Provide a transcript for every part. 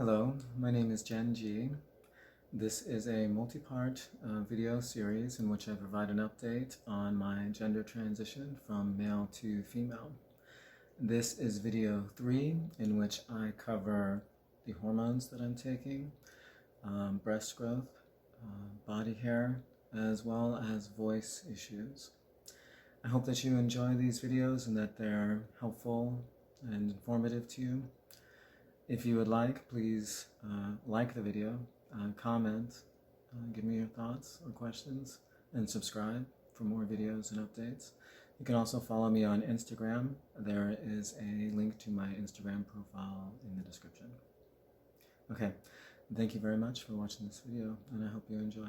Hello, my name is Jen G. This is a multi-part video series in which I provide an update on my gender transition from male to female. This is video 3 in which I cover the hormones that I'm taking, breast growth, body hair, as well as voice issues. I hope that you enjoy these videos and that they're helpful and informative to you. If you would like, please like the video, comment, give me your thoughts or questions, and subscribe for more videos and updates. You can also follow me on Instagram. There is a link to my Instagram profile in the description. Okay, thank you very much for watching this video, and I hope you enjoy.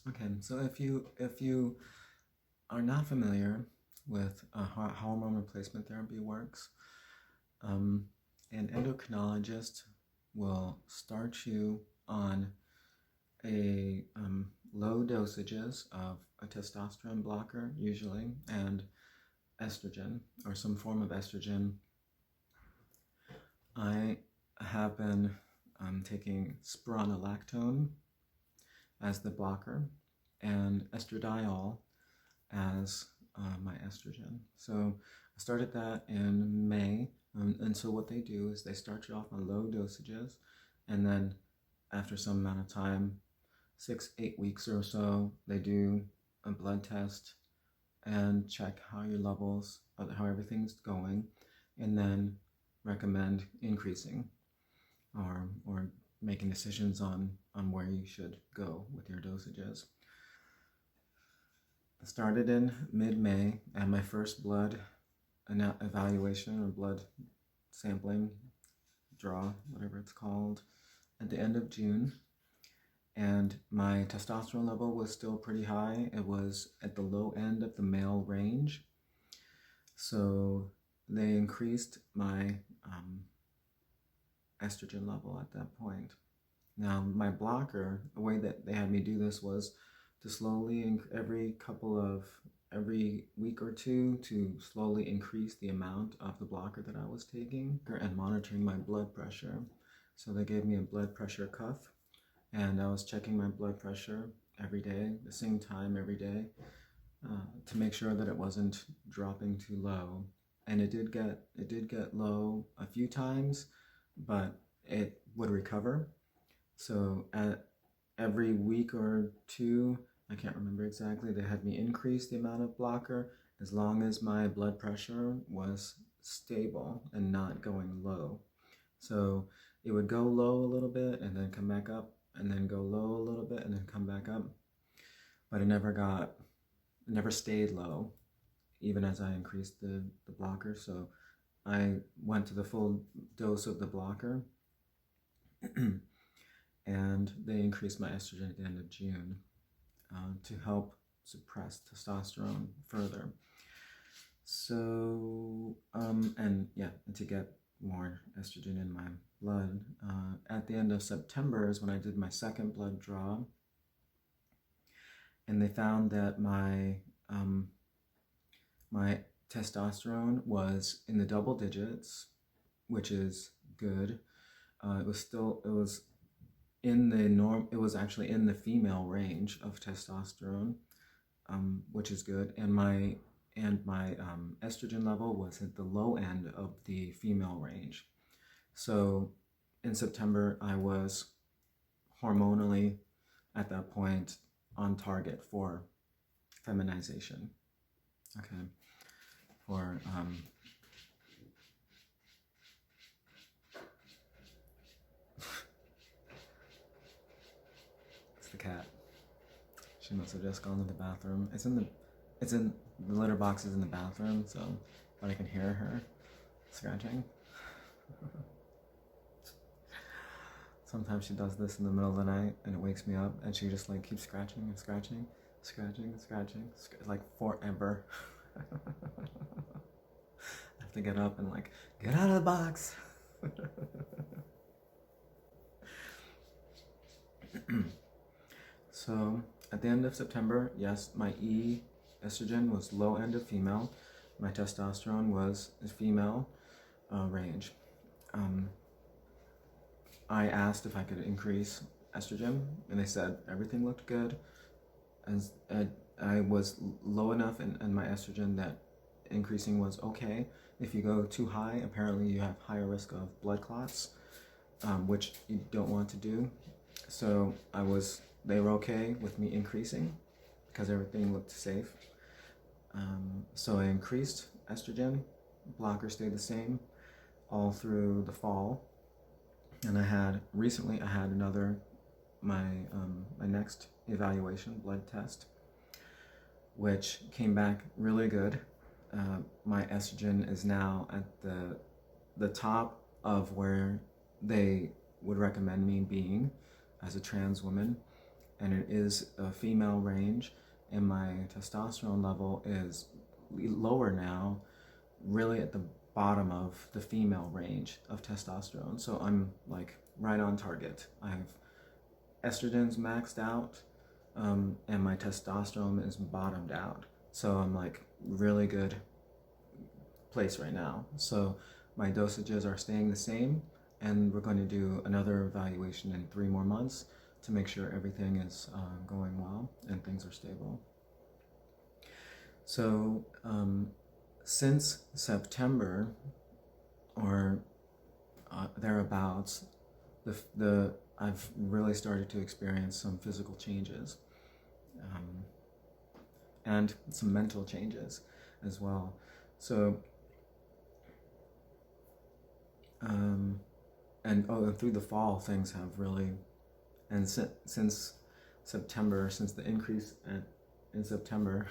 Okay, so if you are not familiar with how hormone replacement therapy works, an endocrinologist will start you on a low dosages of a testosterone blocker, usually, and estrogen, or some form of estrogen. I have been taking spironolactone as the blocker and estradiol as my estrogen. So I started that in May. And so what they do is they start you off on low dosages, and then after some amount of time, 6-8 weeks or so, they do a blood test and check how your levels, how everything's going, and then recommend increasing or making decisions on where you should go with your dosages. I started in mid-May, and my first blood evaluation or blood sampling draw, whatever it's called, at the end of June, and my testosterone level was still pretty high. It was at the low end of the male range, so they increased my estrogen level at that point. Now my blocker, the way that they had me do this was to slowly, every week or two, to slowly increase the amount of the blocker that I was taking and monitoring my blood pressure. So they gave me a blood pressure cuff, and I was checking my blood pressure every day, the same time every day, to make sure that it wasn't dropping too low. And it did get low a few times, but it would recover. So at every week or two, I can't remember exactly, they had me increase the amount of blocker as long as my blood pressure was stable and not going low. So it would go low a little bit and then come back up, and then go low a little bit and then come back up. But it never stayed low, even as I increased the blocker. So I went to the full dose of the blocker and they increased my estrogen at the end of June to help suppress testosterone further. So, and to get more estrogen in my blood. At the end of September is when I did my second blood draw, and they found that my my testosterone was in the double digits, which is good. It was in the norm. It was actually in the female range of testosterone, which is good. And my estrogen level was at the low end of the female range. So in September, I was hormonally at that point on target for feminization. Okay, for it's the cat. She must have just gone to the bathroom. It's in the litter box is in the bathroom, so but I can hear her scratching. Sometimes she does this in the middle of the night and it wakes me up, and she just like keeps scratching and scratching, like forever. I have to get up and like, get out of the box. So at the end of September, yes, my estrogen was low end of female. My testosterone was female range. I asked if I could increase estrogen, and they said everything looked good. As I was low enough in my estrogen that increasing was okay. If you go too high, apparently you have higher risk of blood clots, which you don't want to do. So they were okay with me increasing because everything looked safe. So I increased estrogen, blocker stayed the same all through the fall. And recently I had my next evaluation blood test, which came back really good. My estrogen is now at the top of where they would recommend me being as a trans woman, and it is a female range, and my testosterone level is lower now, really at the bottom of the female range of testosterone. So I'm like right on target. I have estrogen's maxed out, and my testosterone is bottomed out. So I'm like really good place right now. So my dosages are staying the same, and we're going to do another evaluation in 3 more months to make sure everything is going well and things are stable. So since September or thereabouts, I've really started to experience some physical changes, and some mental changes as well. So, and through the fall, things have really, and since September, since the increase in September,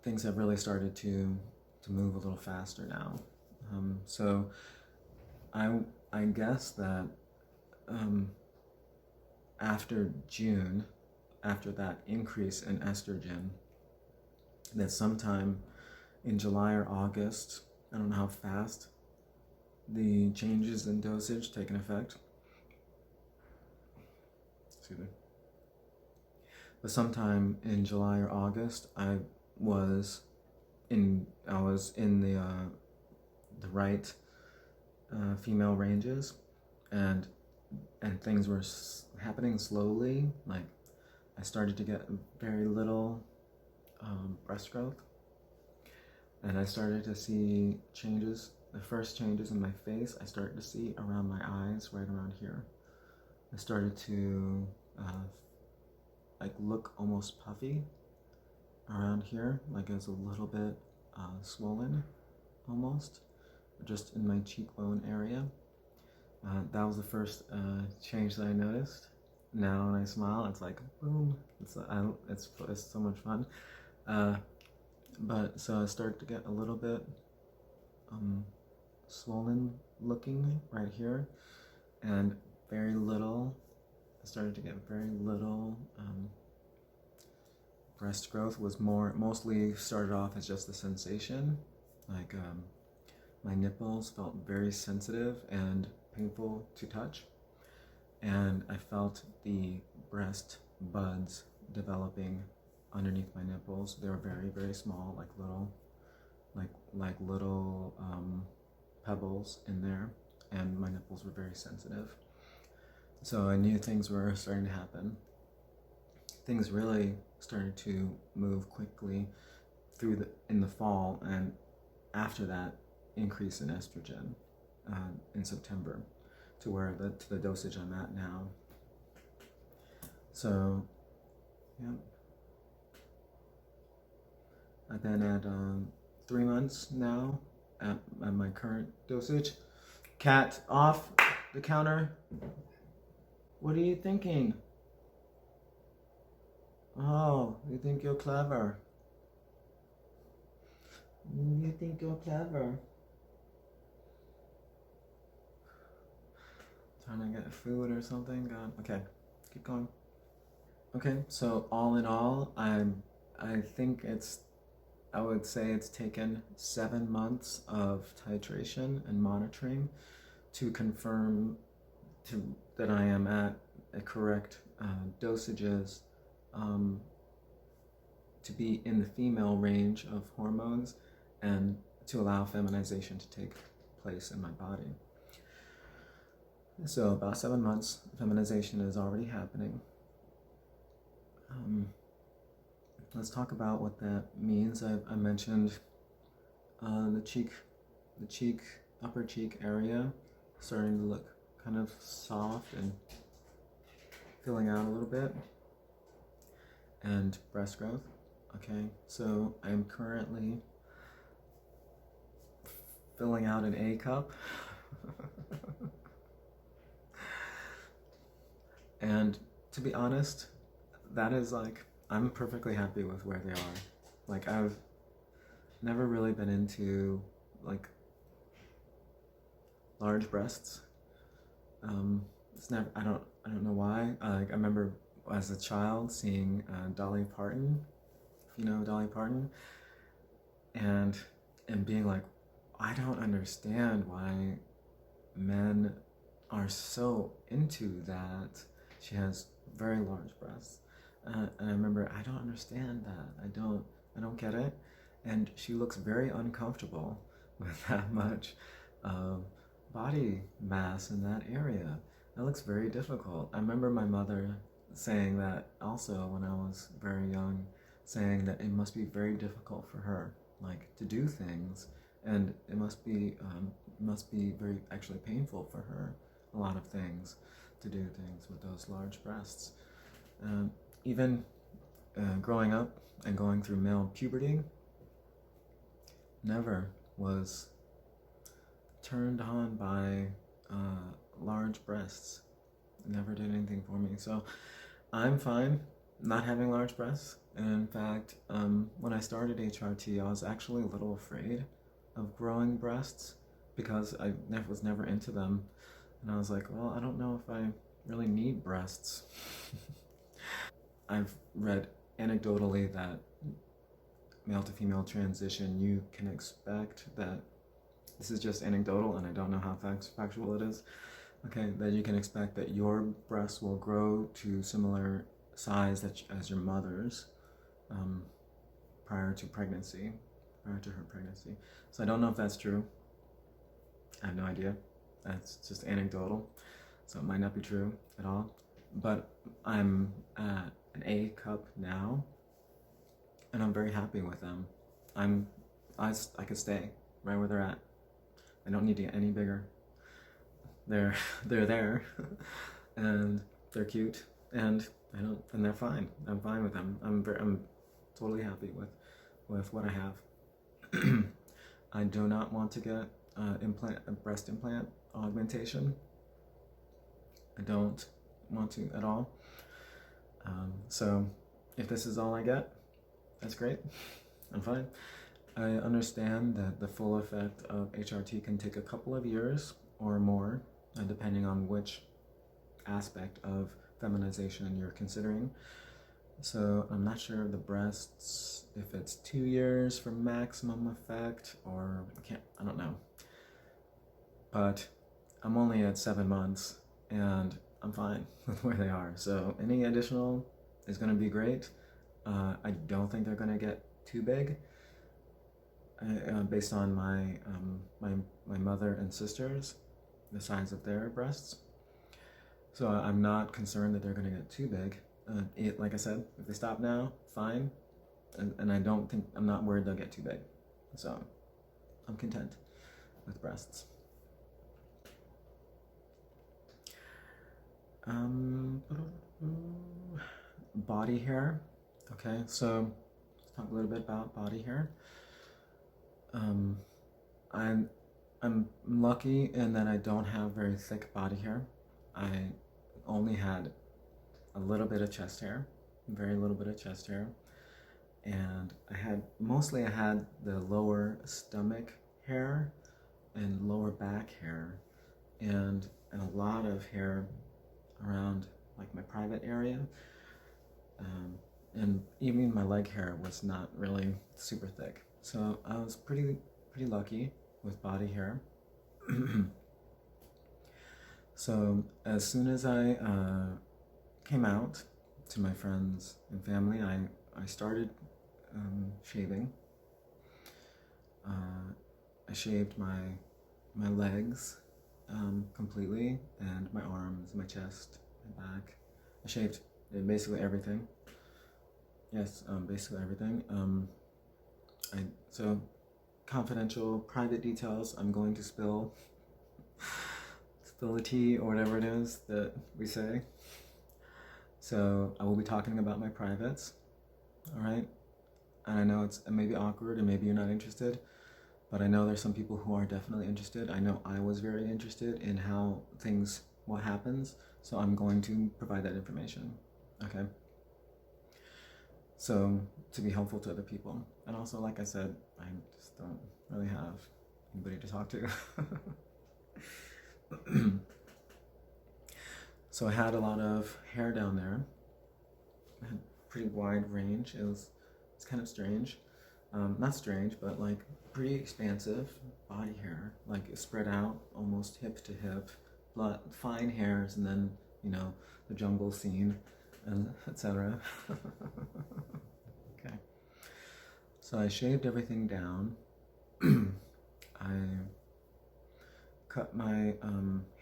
things have really started to move a little faster now. So I guess that after June, after that increase in estrogen, that sometime in July or August, I don't know how fast the changes in dosage take an effect. Excuse me. But sometime in July or August, I was in the right female ranges, and things were happening slowly. Like I started to get very little breast growth, and I started to see changes. The first changes in my face I started to see around my eyes, right around here. I started to look almost puffy around here, like it's a little bit swollen almost, just in my cheekbone area. That was the first change that I noticed. Now when I smile, it's like boom. It's so much fun. But so I started to get a little bit swollen looking right here, and very little. I started to get very little breast growth. Was mostly started off as just a sensation, like my nipples felt very sensitive and painful to touch, and I felt the breast buds developing underneath my nipples. They were very, very small, like little pebbles in there, and my nipples were very sensitive. So I knew things were starting to happen. Things really started to move quickly in the fall, and after that increase in estrogen in September to the dosage I'm at now. So yeah, I've been at 3 months now at my current dosage. Cat off the counter. What are you thinking? Oh, you think you're clever. You think you're clever. Trying to get food or something. God. Okay, keep going. Okay, so all in all, I think I would say it's taken 7 months of titration and monitoring to confirm that I am at a correct dosages to be in the female range of hormones and to allow feminization to take place in my body. So about 7 months, feminization is already happening. Let's talk about what that means. I mentioned the cheek, upper cheek area starting to look kind of soft and filling out a little bit, and breast growth. Okay, so I'm currently filling out an A cup. And to be honest, that is like, I'm perfectly happy with where they are. Like, I've never really been into like large breasts. It's never. I don't know why. Like, I remember as a child seeing Dolly Parton, if you know Dolly Parton, and being like, I don't understand why men are so into that. She has very large breasts, and I remember, I don't understand that. I don't get it, and she looks very uncomfortable with that much body mass in that area. That looks very difficult. I remember my mother saying that also when I was very young, saying that it must be very difficult for her, like, to do things, and it must be very actually painful for her, a lot of things, to do things with those large breasts. Even growing up and going through male puberty, never was turned on by large breasts. Never did anything for me. So I'm fine not having large breasts. And in fact, when I started HRT, I was actually a little afraid of growing breasts because I was never into them. And I was like, well, I don't know if I really need breasts. I've read anecdotally that male to female transition, you can expect that, this is just anecdotal and I don't know how factual it is, okay, that you can expect that your breasts will grow to similar size as your mother's prior to her pregnancy. So I don't know if that's true. I have no idea. That's just anecdotal, so it might not be true at all. But I'm at an A cup now, and I'm very happy with them. I could stay right where they're at. I don't need to get any bigger. They're there, and they're cute, and they're fine. I'm fine with them. I'm totally happy with what I have. I do not want to get a breast implant augmentation. I don't want to at all. So if this is all I get, that's great. I'm fine. I understand that the full effect of HRT can take a couple of years or more, depending on which aspect of feminization you're considering. So I'm not sure of the breasts, if it's 2 years for maximum effect, or I don't know. But I'm only at 7 months, and I'm fine with where they are. So any additional is going to be great. I don't think they're going to get too big, based on my mother and sisters, the size of their breasts. So I'm not concerned that they're going to get too big. Like I said, if they stop now, fine. And I'm not worried they'll get too big. So I'm content with breasts. Body hair. Okay, so let's talk a little bit about body hair. I'm lucky in that I don't have very thick body hair. I only had a little bit of chest hair, very little bit of chest hair, and I had the lower stomach hair and lower back hair, and a lot of hair around like my private area, and even my leg hair was not really super thick. So I was pretty lucky with body hair. So as soon as I came out to my friends and family, I started shaving. I shaved my legs completely, and my arms, my chest, my back. I shaved basically everything. Yes, basically everything. So confidential, private details. I'm going to spill the tea or whatever it is that we say. So I will be talking about my privates. All right. And I know it may be awkward and maybe you're not interested, but I know there's some people who are definitely interested. I know I was very interested in what happens, so I'm going to provide that information, okay? So, to be helpful to other people. And also, like I said, I just don't really have anybody to talk to. So I had a lot of hair down there. I had pretty wide range. It's kind of strange. Not strange, but like pretty expansive body hair, like spread out almost hip to hip, fine hairs, and then the jungle scene, and etc. Okay, so I shaved everything down. I cut my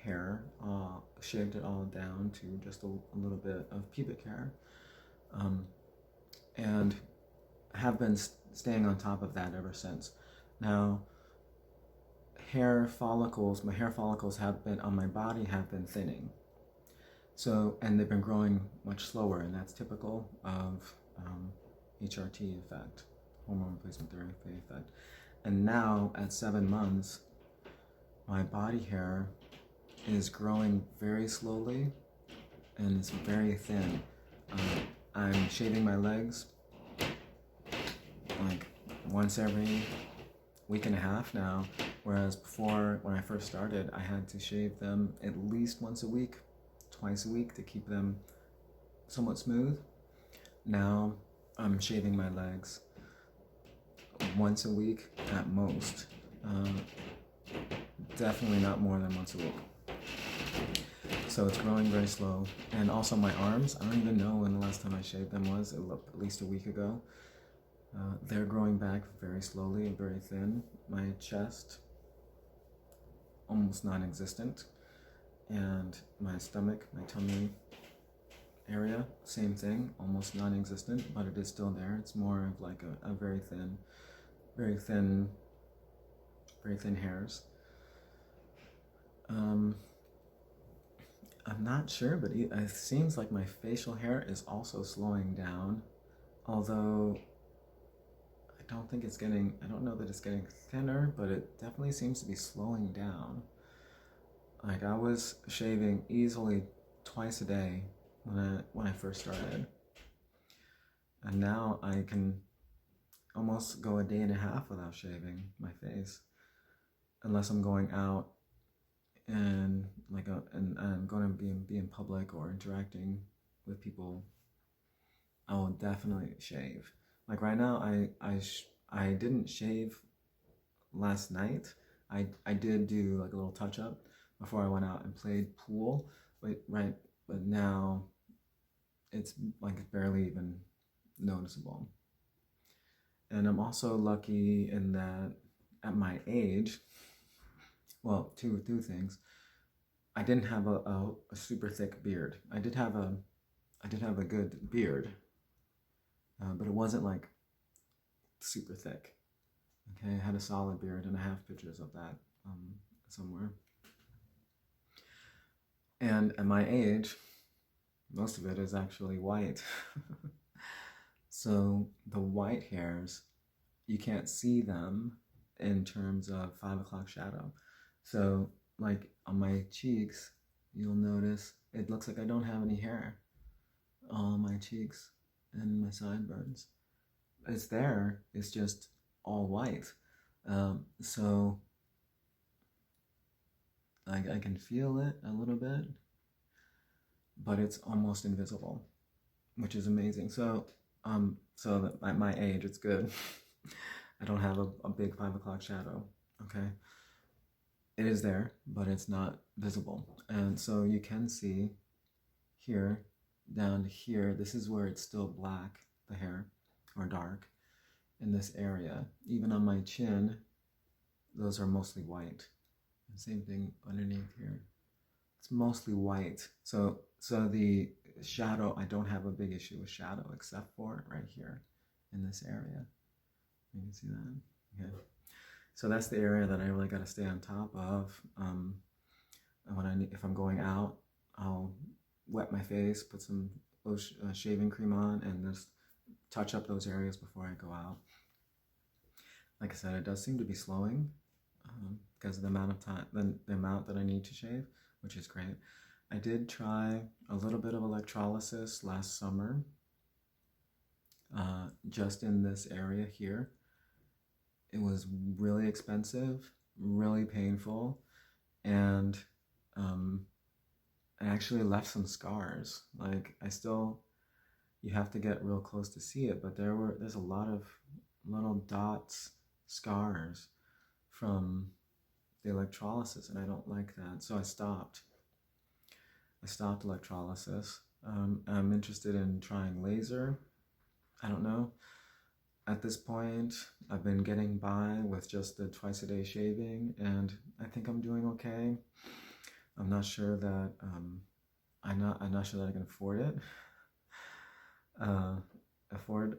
hair, shaved it all down to just a little bit of pubic hair, and have been staying on top of that ever since. Now, my hair follicles on my body have been thinning. So, and they've been growing much slower, and that's typical of HRT effect, hormone replacement therapy effect. And now, at 7 months, my body hair is growing very slowly, and it's very thin. I'm shaving my legs like once every week and a half now, whereas before, when I first started, I had to shave them at least once a week, twice a week to keep them somewhat smooth. Now I'm shaving my legs once a week at most. Definitely not more than once a week. So it's growing very slow. And also my arms, I don't even know when the last time I shaved them was. It looked at least a week ago. They're growing back very slowly and very thin. My chest, almost non-existent. And my stomach, my tummy area, same thing, almost non-existent, but it is still there. It's more of like a very thin hairs. I'm not sure, but it seems like my facial hair is also slowing down, although I don't know that it's getting thinner, but it definitely seems to be slowing down. Like I was shaving easily twice a day when I first started, and now I can almost go a day and a half without shaving my face, unless I'm going out and I'm going to be in public or interacting with people. I will definitely shave. Like right now, I didn't shave last night. I did do like a little touch up before I went out and played pool, but now it's like barely even noticeable. And I'm also lucky in that at my age, well, two things. I didn't have a super thick beard. I did have a good beard, but it wasn't like super thick. Okay, I had a solid beard, and I have pictures of that somewhere. And at my age, most of it is actually white. So the white hairs, you can't see them in terms of 5 o'clock shadow. So like on my cheeks, you'll notice it looks like I don't have any hair on my cheeks and my sideburns. It's there, it's just all white. So I can feel it a little bit, but it's almost invisible, which is amazing. So at my age, it's good. I don't have a big 5 o'clock shadow, okay? It is there, but it's not visible. And so you can see here, down here, this is where it's still black, the hair, or dark, in this area. Even on my chin, those are mostly white, And same thing underneath here. It's mostly white. So the shadow, I don't have a big issue with shadow except for right here in this area. You can see that? Yeah. So that's the area that I really got to stay on top of. If I'm going out, I'll wet my face, put some shaving cream on, and just touch up those areas before I go out. Like I said, it does seem to be slowing because of the amount of time, the amount that I need to shave, which is great. I did try a little bit of electrolysis last summer, just in this area here. It was really expensive, really painful, and it actually left some scars. Like you have to get real close to see it, but there's a lot of little dots, scars from the electrolysis, and I don't like that. So I stopped electrolysis. I'm interested in trying laser. I don't know. At this point, I've been getting by with just the twice a day shaving, and I think I'm doing okay. I'm not sure that I'm not sure that I can afford it. Afford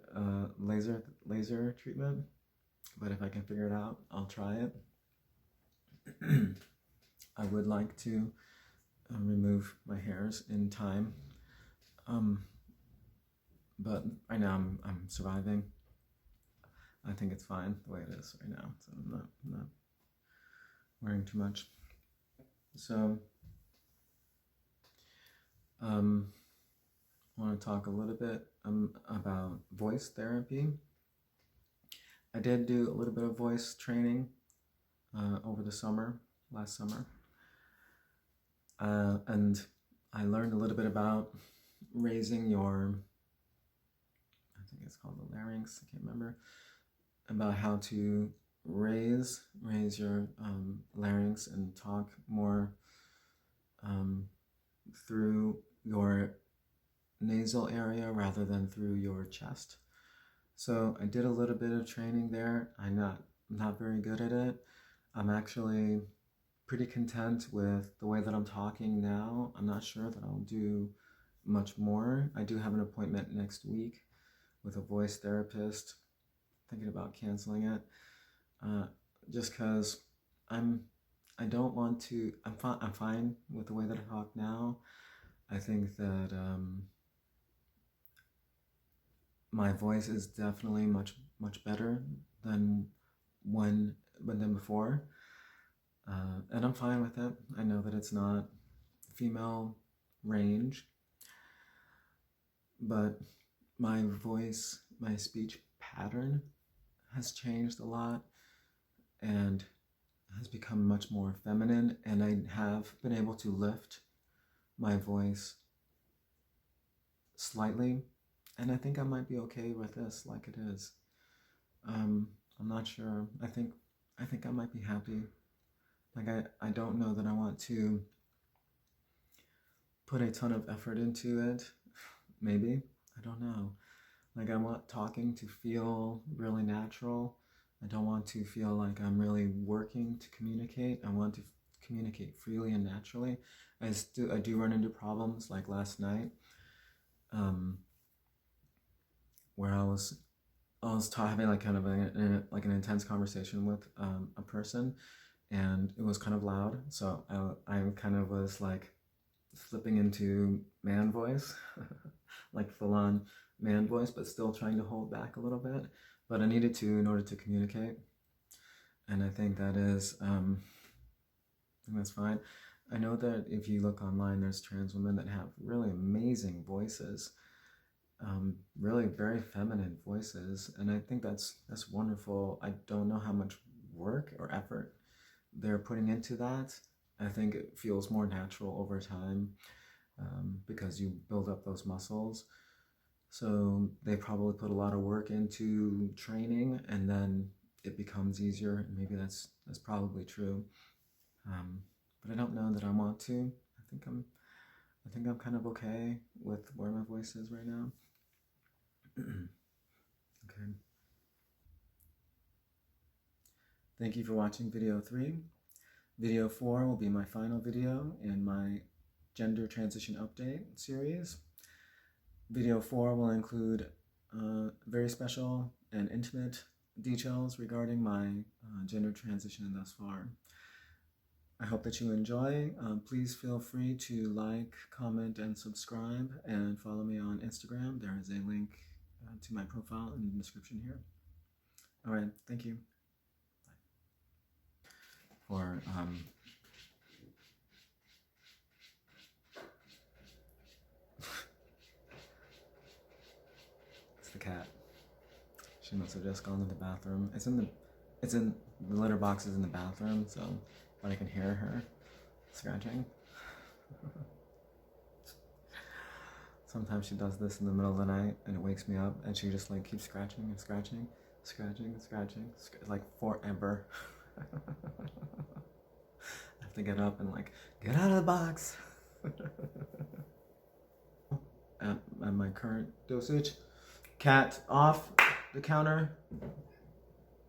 laser treatment, but if I can figure it out, I'll try it. I would like to remove my hairs in time, but right now I'm surviving. I think it's fine the way it is right now, so I'm not worrying too much. So I want to talk a little bit about voice therapy. I did do a little bit of voice training over the last summer, and I learned a little bit about raising your, I think it's called the larynx, I can't remember, about how to raise your larynx and talk more through your nasal area rather than through your chest. So I did a little bit of training there. I'm not very good at it. I'm actually pretty content with the way that I'm talking now. I'm not sure that I'll do much more. I do have an appointment next week with a voice therapist. Thinking about canceling it, just because I'm fine with the way that I talk now. I think that my voice is definitely much better than before, and I'm fine with it. I know that it's not female range, but my voice, my speech pattern has changed a lot and has become much more feminine, and I have been able to lift my voice slightly, and I think I might be okay with this like it is. I'm not sure. I think I might be happy. Like I don't know that I want to put a ton of effort into it. Maybe. I don't know. Like I want talking to feel really natural. I don't want to feel like I'm really working to communicate. I want to communicate freely and naturally. I do run into problems like last night, where I was having like kind of an intense conversation with a person, and it was kind of loud. So I kind of was like slipping into man voice, like full on man voice, but still trying to hold back a little bit. But I needed to in order to communicate, and I think that is, I think that's fine. I know that if you look online, there's trans women that have really amazing voices, really very feminine voices, and I think that's wonderful. I don't know how much work or effort they're putting into that. I think it feels more natural over time, because you build up those muscles. So they probably put a lot of work into training, and then it becomes easier. Maybe that's probably true, but I don't know that I want to. I think I'm kind of okay with where my voice is right now. Okay. Thank you for watching video 3. Video 4 will be my final video in my gender transition update series. Video 4 will include very special and intimate details regarding my gender transition thus far. I hope that you enjoy. Please feel free to like, comment, and subscribe, and follow me on Instagram. There is a link to my profile in the description here. All right, thank you. For it's the cat. She must have just gone to the bathroom. It's in the litter box is in the bathroom, so but I can hear her scratching. Sometimes she does this in the middle of the night and it wakes me up and she just like keeps scratching and scratching, scratching and scratching, like forever. I have to get up and like, get out of the box. At my current dosage, cat off the counter.